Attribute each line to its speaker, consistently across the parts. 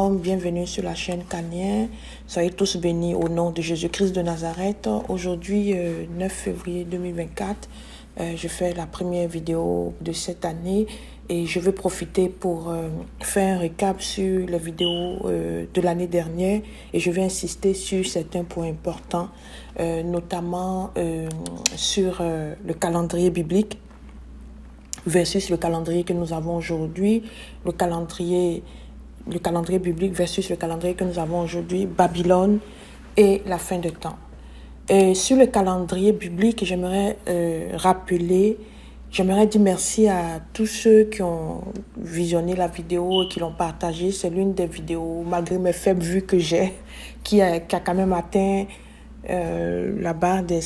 Speaker 1: Shalom, bienvenue sur la chaîne Canien. Soyez tous bénis au nom de Jésus-Christ de Nazareth. Aujourd'hui, 9 février 2024, je fais la première vidéo de cette année et je vais profiter pour faire un récap sur les vidéos de l'année dernière et je vais insister sur certains points importants, notamment sur le calendrier biblique versus le calendrier que nous avons aujourd'hui, le calendrier biblique versus le calendrier que nous avons aujourd'hui, Babylone et la fin des temps. Et sur le calendrier biblique, j'aimerais dire merci à tous ceux qui ont visionné la vidéo et qui l'ont partagée. C'est l'une des vidéos, malgré mes faibles vues que j'ai, qui a quand même atteint la barre des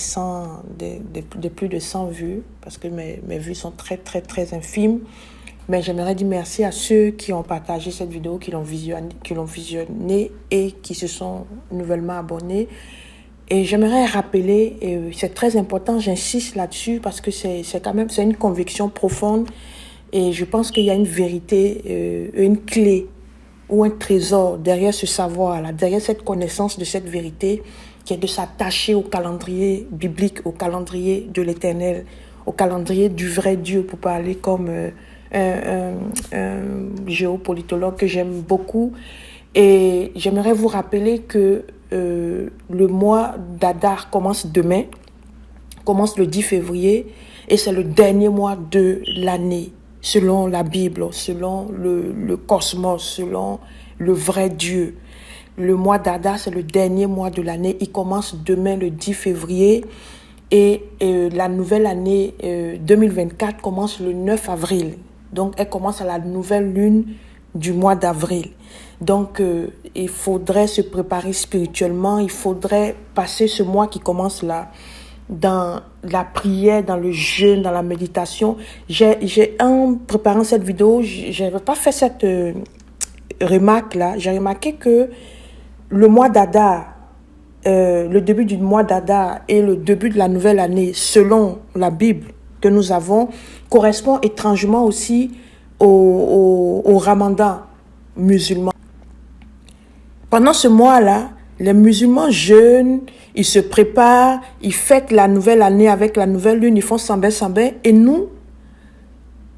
Speaker 1: plus de 100 vues, parce que mes vues sont très infimes. Mais j'aimerais dire merci à ceux qui ont partagé cette vidéo, qui l'ont visionné et qui se sont nouvellement abonnés. Et j'aimerais rappeler, et c'est très important, j'insiste là-dessus parce que c'est une conviction profonde et je pense qu'il y a une vérité, une clé ou un trésor derrière ce savoir-là, derrière cette connaissance de cette vérité qui est de s'attacher au calendrier biblique, au calendrier de l'Éternel, au calendrier du vrai Dieu, pour parler comme un géopolitologue que j'aime beaucoup. Et j'aimerais vous rappeler que le mois d'Adar commence demain, commence le 10 février, et c'est le dernier mois de l'année, selon la Bible, selon le cosmos, selon le vrai Dieu. Le mois d'Adar, c'est le dernier mois de l'année. Il commence demain, le 10 février. Et la nouvelle année 2024 commence le 9 avril. Donc, elle commence à la nouvelle lune du mois d'avril. Donc, il faudrait se préparer spirituellement. Il faudrait passer ce mois qui commence là dans la prière, dans le jeûne, dans la méditation. En préparant cette vidéo, je n'avais pas fait cette remarque-là. J'ai remarqué que le mois d'Adar, le début du mois d'Adar et le début de la nouvelle année, selon la Bible que nous avons, correspond étrangement aussi au Ramadan musulman. Pendant ce mois-là, les musulmans jeûnent, ils se préparent, ils fêtent la nouvelle année avec la nouvelle lune, ils font sambin. Et nous,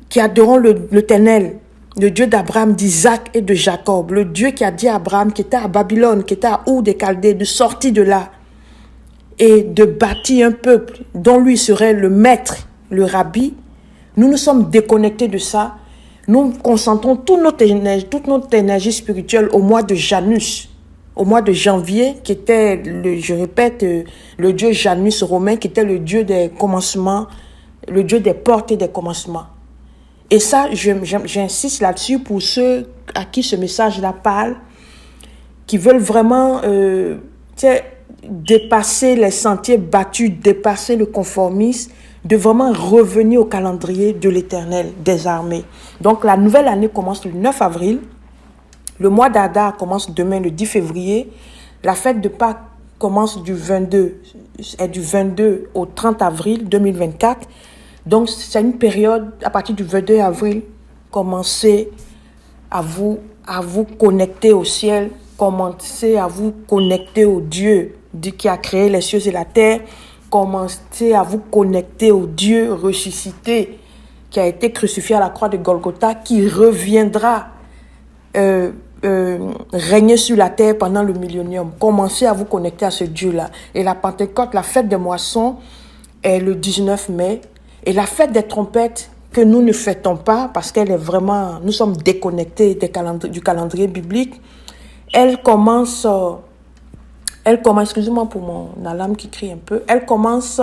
Speaker 1: qui adorons l'Éternel, le Dieu d'Abraham, d'Isaac et de Jacob, le Dieu qui a dit à Abraham, qui était à Babylone, qui était à Our des Chaldées, de sortir de là et de bâtir un peuple dont lui serait le maître, le rabbi, nous nous sommes déconnectés de ça. Nous concentrons toute notre énergie spirituelle au mois de Janus, au mois de janvier, qui était, le dieu Janus romain, qui était le dieu des commencements, le dieu des portes et des commencements. Et ça, j'insiste là-dessus pour ceux à qui ce message-là parle, qui veulent vraiment dépasser les sentiers battus, dépasser le conformisme, de vraiment revenir au calendrier de l'Éternel des armées. Donc, la nouvelle année commence le 9 avril. Le mois d'Adar commence demain, le 10 février. La fête de Pâques commence du 22 au 30 avril 2024. Donc, c'est une période, à partir du 22 avril, commencez à vous connecter au ciel, commencez à vous connecter au Dieu qui a créé les cieux et la terre, commencez à vous connecter au Dieu ressuscité qui a été crucifié à la croix de Golgotha, qui reviendra régner sur la terre pendant le millénium. Commencez à vous connecter à ce Dieu-là. Et la Pentecôte, la fête des moissons, est le 19 mai. Et la fête des trompettes, que nous ne fêtons pas, parce qu'elle est vraiment, nous sommes déconnectés du calendrier biblique, elle commence, excusez-moi pour mon alarme qui crie un peu, elle commence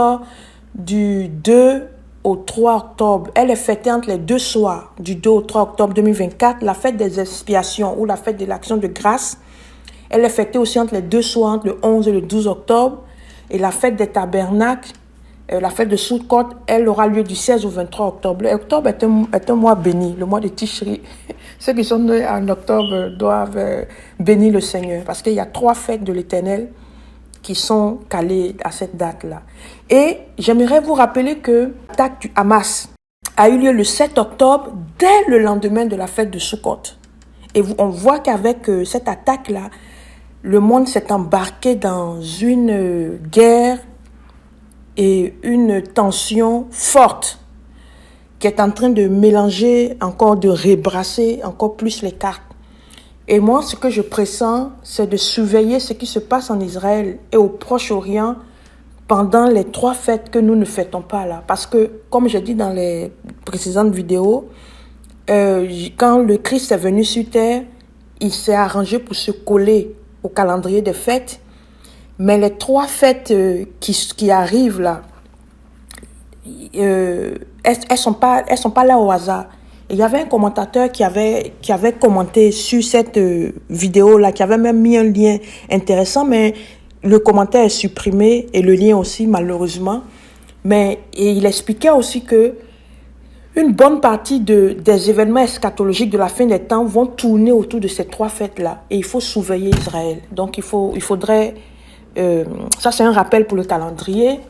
Speaker 1: du 2 au 3 octobre. Elle est fêtée entre les deux soirs, du 2 au 3 octobre 2024. La fête des expiations ou la fête de l'action de grâce, elle est fêtée aussi entre les deux soirs, entre le 11 et le 12 octobre. Et la fête des tabernacles, la fête de Sukkot, elle aura lieu du 16 au 23 octobre. Octobre est un mois béni, le mois de Tishri. Ceux qui sont nés en octobre doivent bénir le Seigneur, parce qu'il y a 3 fêtes de l'Éternel qui sont calées à cette date-là. Et j'aimerais vous rappeler que l'attaque du Hamas a eu lieu le 7 octobre, dès le lendemain de la fête de Sukkot. Et on voit qu'avec cette attaque-là, le monde s'est embarqué dans une guerre et une tension forte qui est en train de mélanger encore, de rebrasser encore plus les cartes. Et moi, ce que je pressens, c'est de surveiller ce qui se passe en Israël et au Proche-Orient pendant les 3 fêtes que nous ne fêtons pas là. Parce que, comme j'ai dit dans les précédentes vidéos, quand le Christ est venu sur terre, il s'est arrangé pour se coller au calendrier des fêtes. Mais les 3 fêtes qui arrivent là, elles sont pas là au hasard. Il y avait un commentateur qui avait commenté sur cette vidéo là, qui avait même mis un lien intéressant, mais le commentaire est supprimé et le lien aussi malheureusement. Mais et il expliquait aussi que une bonne partie des événements eschatologiques de la fin des temps vont tourner autour de ces 3 fêtes-là. Et il faut surveiller Israël. Donc il faudrait... ça, c'est un rappel pour le calendrier.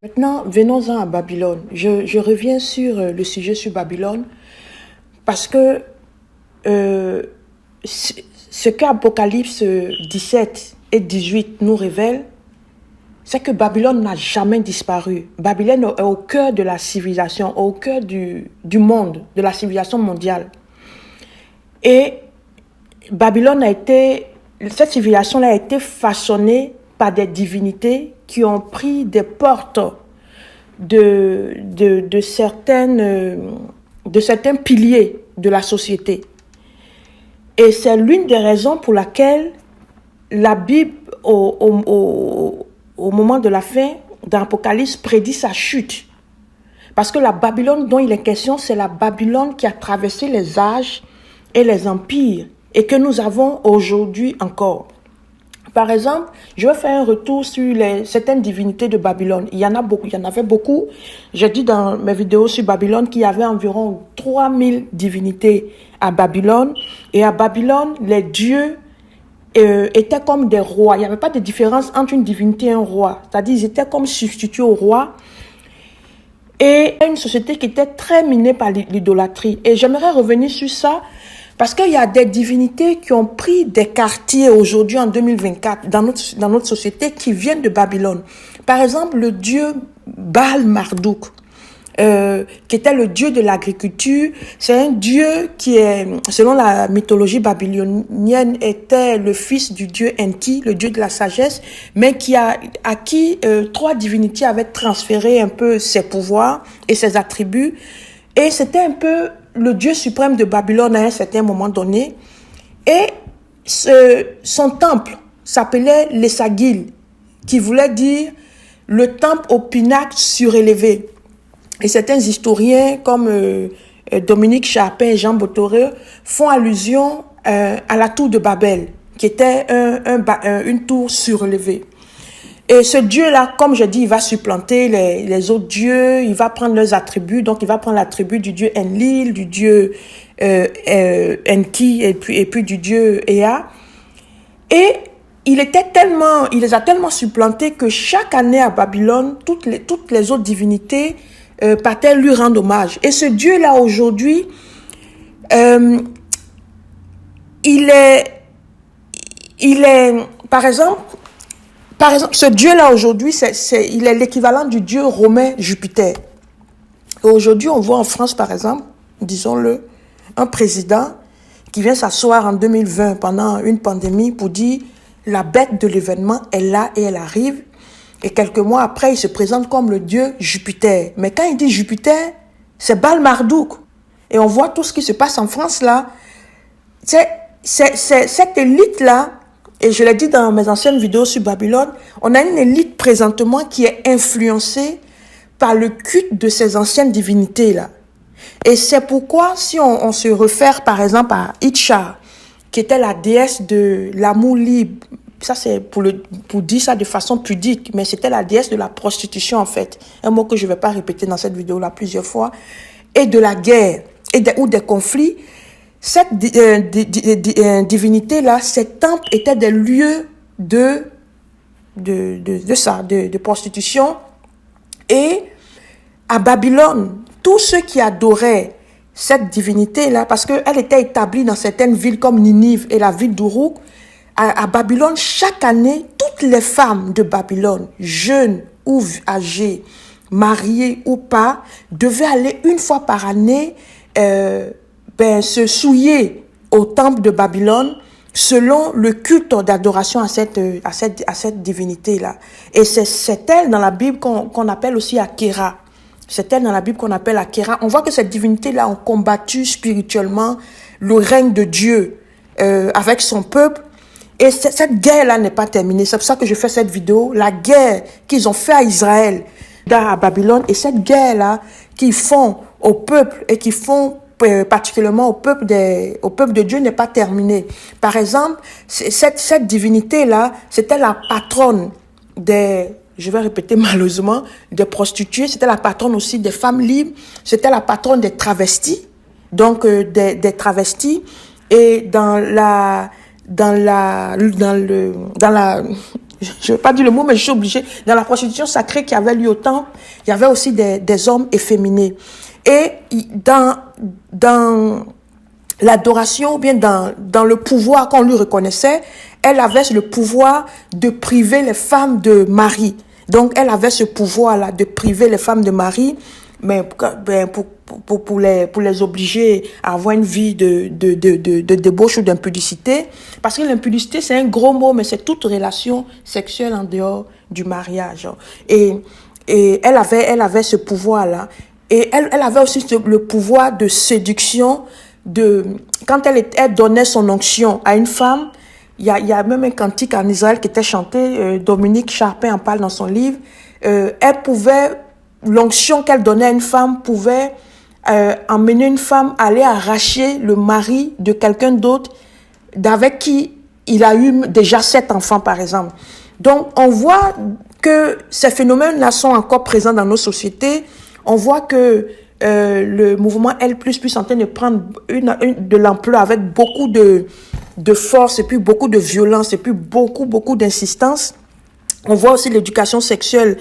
Speaker 1: Maintenant, venons-en à Babylone. Je reviens sur le sujet sur Babylone parce que ce qu'Apocalypse 17 et 18 nous révèlent, c'est que Babylone n'a jamais disparu. Babylone est au cœur de la civilisation, au cœur du monde, de la civilisation mondiale. Et Babylone cette civilisation-là a été façonnée par des divinités qui ont pris des portes de certains piliers de la société. Et c'est l'une des raisons pour laquelle la Bible, au moment de la fin d'Apocalypse, prédit sa chute. Parce que la Babylone dont il est question, c'est la Babylone qui a traversé les âges et les empires et que nous avons aujourd'hui encore. Par exemple, je vais faire un retour sur certaines divinités de Babylone. Il y en avait beaucoup. J'ai dit dans mes vidéos sur Babylone qu'il y avait environ 3000 divinités à Babylone. Et à Babylone, les dieux étaient comme des rois. Il n'y avait pas de différence entre une divinité et un roi. C'est-à-dire, ils étaient comme substituts au roi. Et une société qui était très minée par l'idolâtrie. Et j'aimerais revenir sur ça parce qu'il y a des divinités qui ont pris des quartiers aujourd'hui en 2024 dans notre société qui viennent de Babylone. Par exemple, le dieu Baal Marduk, qui était le dieu de l'agriculture. C'est un dieu qui est, selon la mythologie babylonienne, était le fils du dieu Enki, le dieu de la sagesse, mais à qui 3 divinités avaient transféré un peu ses pouvoirs et ses attributs. Et c'était un peu le dieu suprême de Babylone à un certain moment donné. Et son temple s'appelait l'Essagil, qui voulait dire le temple au pinacle surélevé. Et certains historiens comme Dominique Charpin et Jean Botoreux font allusion à la tour de Babel, qui était une tour surélevée. Et ce Dieu-là, comme je dis, il va supplanter les autres dieux, il va prendre leurs attributs. Donc, il va prendre l'attribut du dieu Enlil, du dieu Enki et puis du dieu Ea. Et il les a tellement supplantés que chaque année à Babylone, toutes les autres divinités partaient lui rendre hommage. Et ce Dieu-là, aujourd'hui, il est, par exemple, ce Dieu-là aujourd'hui, il est l'équivalent du dieu romain Jupiter. Et aujourd'hui, on voit en France, par exemple, disons-le, un président qui vient s'asseoir en 2020 pendant une pandémie pour dire la bête de l'événement est là et elle arrive. Et quelques mois après, il se présente comme le dieu Jupiter. Mais quand il dit Jupiter, c'est Baal Marduk. Et on voit tout ce qui se passe en France là. C'est cette élite-là. Et je l'ai dit dans mes anciennes vidéos sur Babylone, on a une élite présentement qui est influencée par le culte de ces anciennes divinités-là. Et c'est pourquoi, si on se réfère par exemple à Itchar, qui était la déesse de l'amour libre, ça c'est pour dire ça de façon pudique, mais c'était la déesse de la prostitution en fait, un mot que je ne vais pas répéter dans cette vidéo-là plusieurs fois, et de la guerre, ou des conflits. Cette divinité-là, ces temples étaient des lieux de prostitution. Et à Babylone, tous ceux qui adoraient cette divinité-là, parce qu'elle était établie dans certaines villes comme Ninive et la ville d'Uruk, à Babylone, chaque année, toutes les femmes de Babylone, jeunes ou âgées, mariées ou pas, devaient aller une fois par année se souiller au temple de Babylone selon le culte d'adoration à cette divinité-là. Et c'est elle dans la Bible qu'on appelle aussi Akhéra. C'est elle dans la Bible qu'on appelle Akhéra. On voit que cette divinité-là a combattu spirituellement le règne de Dieu avec son peuple. Et cette guerre-là n'est pas terminée. C'est pour ça que je fais cette vidéo. La guerre qu'ils ont fait à Israël, à Babylone, et cette guerre-là qu'ils font au peuple et qu'ils font particulièrement au peuple de Dieu n'est pas terminée. Par exemple, cette divinité-là, c'était la patronne je vais répéter malheureusement, des prostituées, c'était la patronne aussi des femmes libres, c'était la patronne des travestis, donc des travestis, et je ne vais pas dire le mot, mais je suis obligée, dans la prostitution sacrée qui avait lieu au temple, il y avait aussi des hommes efféminés. Et dans l'adoration, ou bien dans le pouvoir qu'on lui reconnaissait, elle avait le pouvoir de priver les femmes de mari. Donc, elle avait ce pouvoir-là de priver les femmes de mari, mais pour les obliger à avoir une vie de débauche ou d'impudicité. Parce que l'impudicité, c'est un gros mot, mais c'est toute relation sexuelle en dehors du mariage. Et elle avait ce pouvoir-là. Et elle avait aussi le pouvoir de séduction. Quand elle donnait son onction à une femme, il y a même un cantique en Israël qui était chanté, Dominique Charpin en parle dans son livre. L'onction qu'elle donnait à une femme pouvait emmener une femme à aller arracher le mari de quelqu'un d'autre avec qui il a eu déjà 7 enfants, par exemple. Donc, on voit que ces phénomènes-là sont encore présents dans nos sociétés. On voit que le mouvement L++ est en train de prendre de l'ampleur avec beaucoup de force et puis beaucoup de violence et puis beaucoup d'insistance. On voit aussi l'éducation sexuelle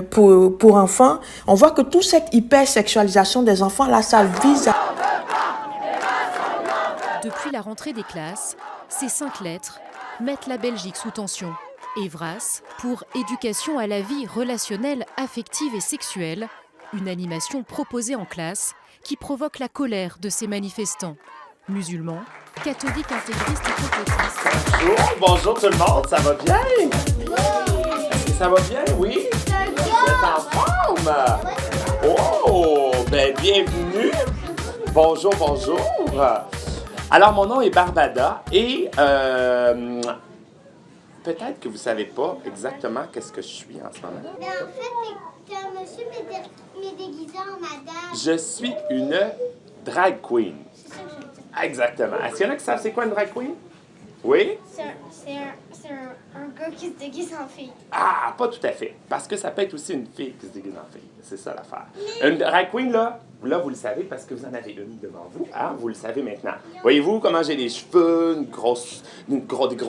Speaker 1: pour enfants. On voit que toute cette hypersexualisation des enfants, là, ça vise à...
Speaker 2: Depuis la rentrée des classes, ces 5 lettres mettent la Belgique sous tension. EVRAS pour Éducation à la vie relationnelle, affective et sexuelle, une animation proposée en classe qui provoque la colère de ces manifestants. Musulmans, catholiques intégristes et complotistes.
Speaker 3: Bonjour tout le monde, ça va bien? Est-ce que ça va bien? Oui? Vous êtes en forme? Oh, ben bienvenue! Bonjour. Alors, mon nom est Barbada et peut-être que vous ne savez pas exactement qu'est-ce que je suis en ce moment.
Speaker 4: Mais en fait, t'es un monsieur, mais déguisé en madame.
Speaker 3: Je suis une drag queen.
Speaker 4: C'est ça que je veux dire.
Speaker 3: Exactement. Est-ce qu'il y en a qui savent c'est quoi une drag queen? Oui?
Speaker 4: C'est un gars qui se déguise en fille.
Speaker 3: Ah, pas tout à fait. Parce que ça peut être aussi une fille qui se déguise en fille. C'est ça l'affaire. Une drag queen, là, vous le savez parce que vous en avez une devant vous. Hein? Vous le savez maintenant. Voyez-vous comment j'ai les cheveux, des gros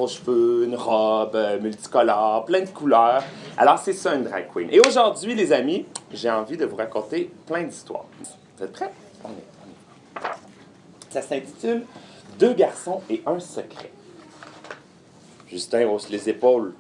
Speaker 3: cheveux, une robe multicolore, plein de couleurs. Alors, c'est ça une drag queen. Et aujourd'hui, les amis, j'ai envie de vous raconter plein d'histoires. Vous êtes prêts? On est. Ça s'intitule « 2 garçons et un secret ». Justin hausse les épaules.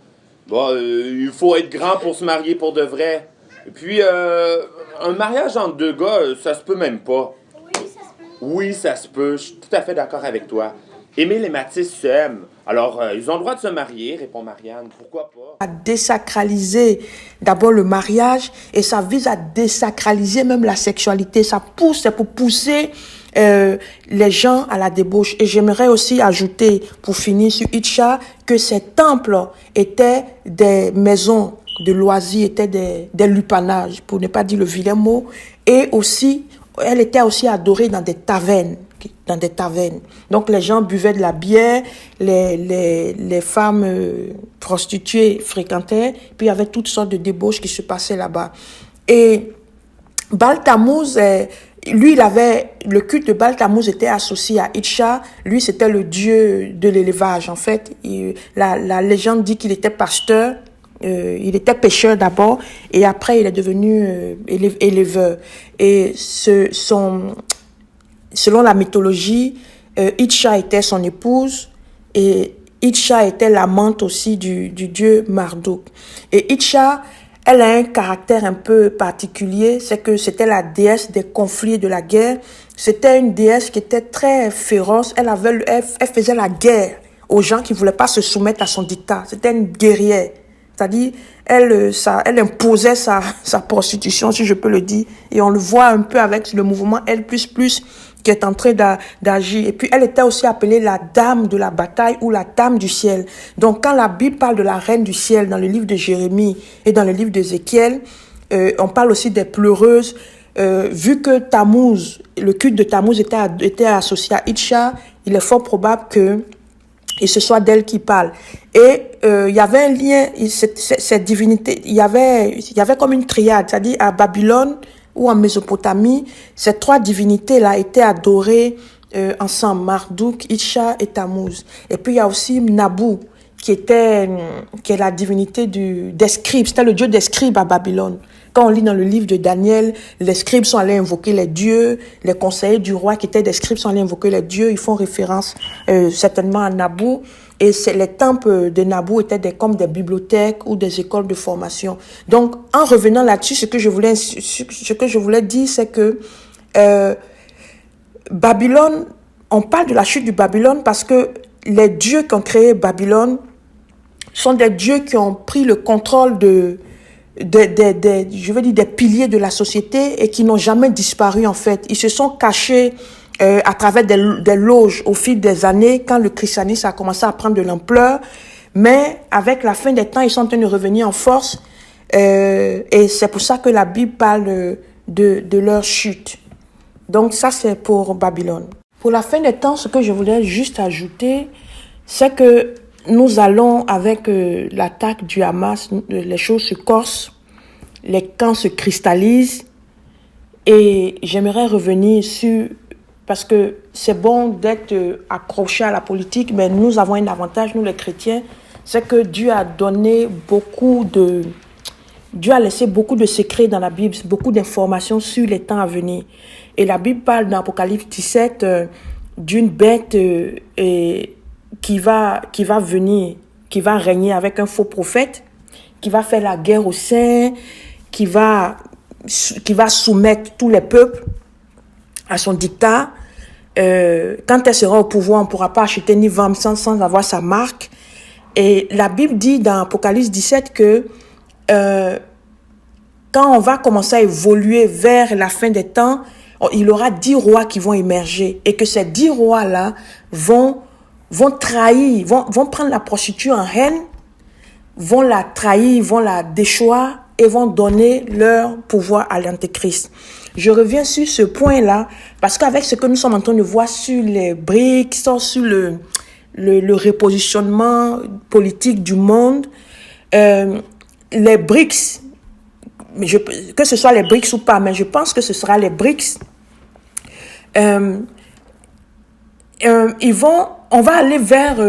Speaker 3: Bon, il faut être grand pour se marier pour de vrai. Et puis, un mariage entre 2 gars, ça se peut même pas.
Speaker 4: Oui, ça se peut.
Speaker 3: Oui, ça se peut. Je suis tout à fait d'accord avec toi. Émile et Mathis s'aiment. Alors, ils ont le droit de se marier, répond Marianne. Pourquoi pas?
Speaker 1: À désacraliser d'abord le mariage et ça vise à désacraliser même la sexualité. C'est pour pousser les gens à la débauche. Et j'aimerais aussi ajouter, pour finir sur Itcha, que ces temples étaient des maisons de loisirs, étaient des lupanages, pour ne pas dire le vilain mot. Et aussi, elle était aussi adorée dans des tavernes. Donc les gens buvaient de la bière, les femmes prostituées fréquentaient, puis il y avait toutes sortes de débauches qui se passaient là-bas. Et Baal Tammuz, lui, le culte de Baal Tammuz était associé à Itcha. Lui, c'était le dieu de l'élevage. En fait, la légende dit qu'il était pasteur. Il était pêcheur d'abord et après il est devenu éleveur. Et selon la mythologie, Itcha était son épouse et Itcha était l'amante aussi du dieu Marduk. Et Itcha, elle a un caractère un peu particulier, c'est que c'était la déesse des conflits et de la guerre. C'était une déesse qui était très féroce. Elle faisait la guerre aux gens qui voulaient pas se soumettre à son dictat. C'était une guerrière. C'est-à-dire, elle imposait sa prostitution, si je peux le dire. Et on le voit un peu avec le mouvement L++, qui est en train d'agir. Et puis, elle était aussi appelée la dame de la bataille ou la dame du ciel. Donc, quand la Bible parle de la reine du ciel dans le livre de Jérémie et dans le livre d'Ézéchiel, on parle aussi des pleureuses. Vu que Tammuz, le culte de Tammuz était associé à Itcha, il est fort probable que ce soit d'elle qui parle. Et il y avait un lien, cette divinité, il y avait comme une triade, c'est-à-dire à Babylone ou en Mésopotamie, ces trois divinités-là étaient adorées ensemble, Marduk, Itcha et Tammuz. Et puis il y a aussi Nabu, qui est la divinité des scribes, c'était le dieu des scribes à Babylone. Quand on lit dans le livre de Daniel, les scribes sont allés invoquer les dieux, les conseillers du roi qui étaient des scribes sont allés invoquer les dieux, ils font référence certainement à Nabu. Et les temples de Nabu étaient comme des bibliothèques ou des écoles de formation. Donc, en revenant là-dessus, ce que je voulais dire, c'est que Babylone, on parle de la chute du Babylone parce que les dieux qui ont créé Babylone sont des dieux qui ont pris le contrôle des piliers de la société et qui n'ont jamais disparu en fait. Ils se sont cachés à travers des loges au fil des années quand le christianisme a commencé à prendre de l'ampleur. Mais avec la fin des temps, ils sont en train de revenir en force et c'est pour ça que la Bible parle de leur chute. Donc ça, c'est pour Babylone. Pour la fin des temps, ce que je voulais juste ajouter, c'est que nous allons, avec l'attaque du Hamas, les choses se corsent, les camps se cristallisent. Et j'aimerais revenir sur, parce que c'est bon d'être accroché à la politique, mais nous avons un avantage, nous les chrétiens, c'est que Dieu a laissé beaucoup de secrets dans la Bible, beaucoup d'informations sur les temps à venir. Et la Bible parle dans Apocalypse 17 d'une bête qui va venir, qui va régner avec un faux prophète, qui va faire la guerre aux saints, qui va soumettre tous les peuples à son dictat. Quand elle sera au pouvoir, on ne pourra pas acheter ni vendre sans avoir sa marque. Et la Bible dit dans Apocalypse 17 que quand on va commencer à évoluer vers la fin des temps, il y aura 10 rois qui vont émerger et que ces 10 rois-là vont trahir, vont prendre la prostituée en haine, vont la trahir, vont la déchoir et vont donner leur pouvoir à l'Antéchrist. Je reviens sur ce point-là parce qu'avec ce que nous sommes en train de voir sur les BRICS, sur le repositionnement politique du monde, les BRICS, que ce soit les BRICS ou pas, mais je pense que ce sera les BRICS, on va aller vers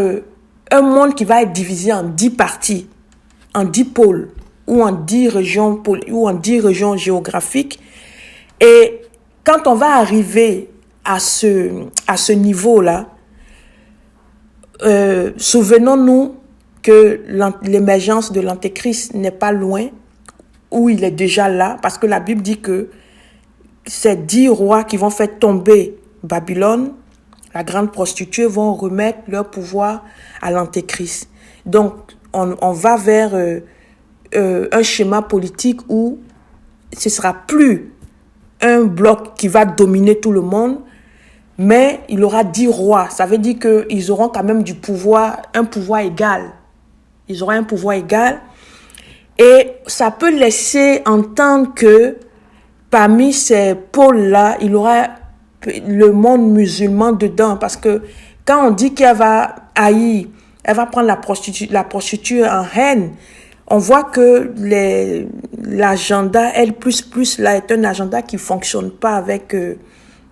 Speaker 1: un monde qui va être divisé en 10 parties, en 10 pôles, ou en 10 régions géographiques. Et quand on va arriver à ce niveau-là, souvenons-nous que l'émergence de l'Antéchrist n'est pas loin, ou il est déjà là, parce que la Bible dit que ces 10 rois qui vont faire tomber Babylone, la grande prostituée, vont remettre leur pouvoir à l'Antéchrist. Donc, on va vers un schéma politique où ce ne sera plus un bloc qui va dominer tout le monde, mais il y aura 10 rois. Ça veut dire qu'ils auront quand même du pouvoir, un pouvoir égal. Ils auront un pouvoir égal. Et ça peut laisser entendre que parmi ces pôles-là, il y aura le monde musulman dedans. Parce que quand on dit qu'elle va haïr, elle va prendre la prostituée en haine, on voit que l'agenda L++ là est un agenda qui ne fonctionne pas avec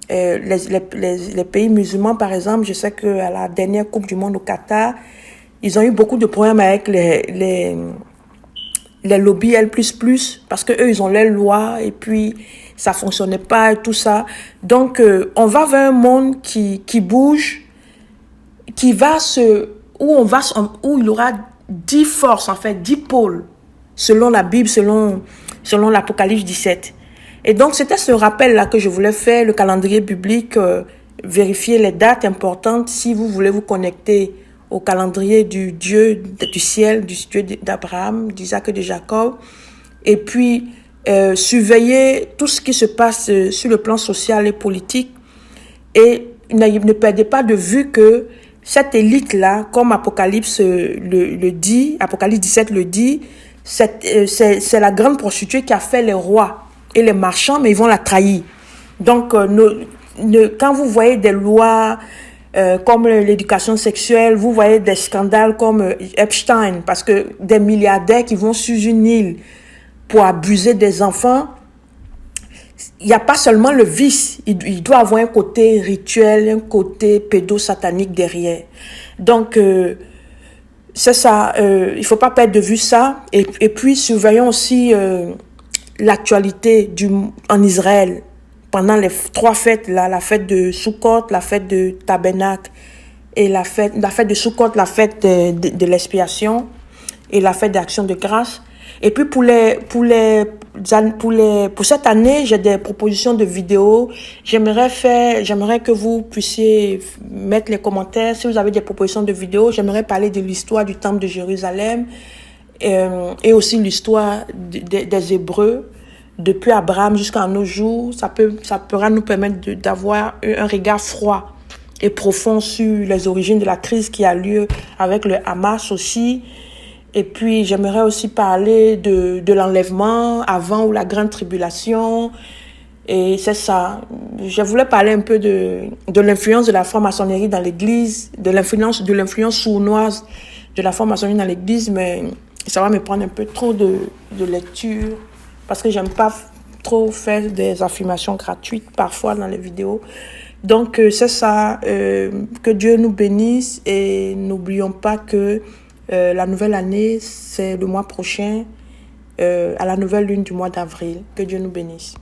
Speaker 1: les pays musulmans. Par exemple, je sais qu'à la dernière Coupe du Monde au Qatar, ils ont eu beaucoup de problèmes avec les lobbies L++, parce que eux ils ont leurs lois et puis ça fonctionnait pas et tout ça. Donc on va vers un monde qui bouge, qui va où il y aura 10 forces, en fait 10 pôles selon la Bible, selon l'Apocalypse 17. Et donc c'était ce rappel là que je voulais faire, le calendrier biblique, vérifier les dates importantes si vous voulez vous connecter au calendrier du Dieu du ciel, du Dieu d'Abraham, d'Isaac et de Jacob. Et puis, surveiller tout ce qui se passe sur le plan social et politique. Et ne perdez pas de vue que cette élite-là, comme Apocalypse le dit, Apocalypse 17 le dit, c'est la grande prostituée qui a fait les rois et les marchands, mais ils vont la trahir. Donc, quand vous voyez des lois comme l'éducation sexuelle, vous voyez des scandales comme Epstein, parce que des milliardaires qui vont sur une île pour abuser des enfants, il n'y a pas seulement le vice, il doit avoir un côté rituel, un côté pédosatanique derrière. Donc, c'est ça, il ne faut pas perdre de vue ça. Et puis, surveillons aussi l'actualité en Israël. Pendant les 3 fêtes, là, la fête de Sukkot, la fête de Tabernacle, et la fête de Sukkot, la fête de l'expiation, et la fête d'Action de grâce. Et puis pour cette année, j'ai des propositions de vidéos. J'aimerais que vous puissiez mettre les commentaires si vous avez des propositions de vidéos. J'aimerais parler de l'histoire du temple de Jérusalem et aussi l'histoire des Hébreux depuis Abraham jusqu'à nos jours. Ça pourra nous permettre d'avoir un regard froid et profond sur les origines de la crise qui a lieu avec le Hamas aussi. Et puis, j'aimerais aussi parler de l'enlèvement avant ou la grande tribulation. Et c'est ça. Je voulais parler un peu de l'influence de la franc-maçonnerie dans l'Église, de l'influence sournoise de la franc-maçonnerie dans l'Église, mais ça va me prendre un peu trop de lecture parce que j'aime pas trop faire des affirmations gratuites parfois dans les vidéos. Donc, c'est ça. Que Dieu nous bénisse et n'oublions pas que la nouvelle année, c'est le mois prochain, à la nouvelle lune du mois d'avril. Que Dieu nous bénisse.